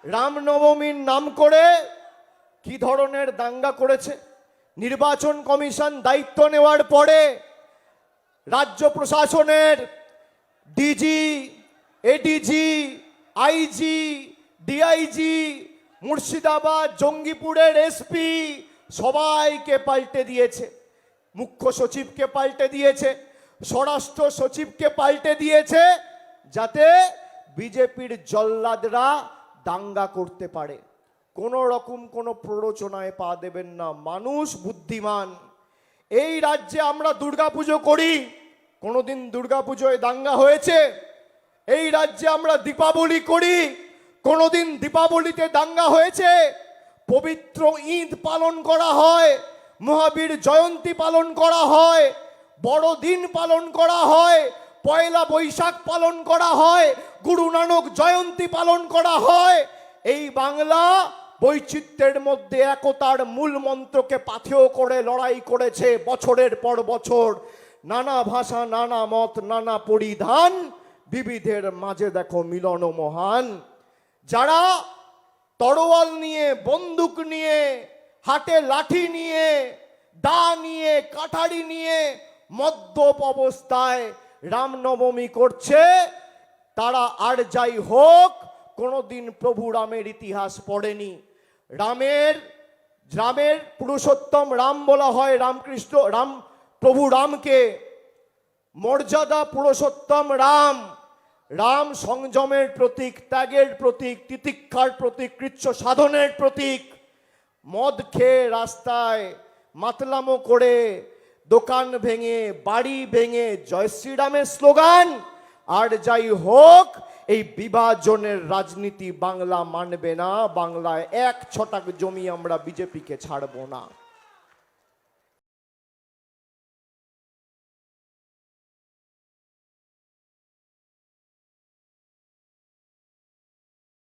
রামনবমীর নাম করে কি ধরনের দাঙ্গা করেছে। নির্বাচন কমিশন দায়িত্ব নেওয়ার পরে রাজ্য প্রশাসনের DG, ADG, IG, DIG, Murshidabad জঙ্গিপুরের এসপি সবাইকে পাল্টে দিয়েছে। মুখ্য সচিবকে পাল্টে দিয়েছে, স্বরাষ্ট্র সচিবকে পাল্টে দিয়েছে, যাতে বিজেপির জল্লাদরা দাঙ্গা করতে পারে। কোন রকম কোনো প্ররোচনায় পা দেবেন না, মানুষ বুদ্ধিমান। এই রাজ্যে আমরা দুর্গাপুজো করি, কোনোদিন দুর্গাপুজোয় দাঙ্গা হয়েছে? এই রাজ্যে আমরা দীপাবলি করি, কোনোদিন দীপাবলিতে দাঙ্গা হয়েছে? পবিত্র ঈদ পালন করা হয়, মহাবীর জয়ন্তী পালন করা হয়, বড়দিন পালন করা হয়, পয়লা বৈশাখ পালন করা হয়, গুরু নানক জয়ন্তী পালন করা হয়। এই বাংলা বৈচিত্র্যের মধ্যে একতার মূল মন্ত্রকে পাথেয় করে লড়াই করেছে বছরের পর বছর। নানা ভাষা, নানা মত, নানা পরিধান, বিবিধের মাঝে দেখো মিলন মহান। যারা তরোয়াল নিয়ে, বন্দুক নিয়ে, হাতে লাঠি নিয়ে, দা নিয়ে, কাঠারি নিয়ে মদ্যপ অবস্থায় রামনবমী করছে, তারা আর যাই হোক কোনোদিন প্রভু রামের ইতিহাস পড়েনি। রামের পুরুষোত্তম রাম বলা হয়, রামকৃষ্ণ রাম, প্রভু রামকে মর্যাদা পুরুষোত্তম রাম। রাম সংযমের প্রতীক, ত্যাগের প্রতীক, তিতিক্ষার প্রতীক, কৃচ্ছ সাধনের প্রতীক। মদ খেয়ে রাস্তায় মাতলামো করে, দোকান ভেঙে, বাড়ি ভেঙে জয় শ্রীরামের স্লোগান। আর যাই হোক এই বিভাজনের রাজনীতি বাংলা মানবে না। বাংলায় এক ছটাক জমি আমরা বিজেপিকে ছাড়বো না।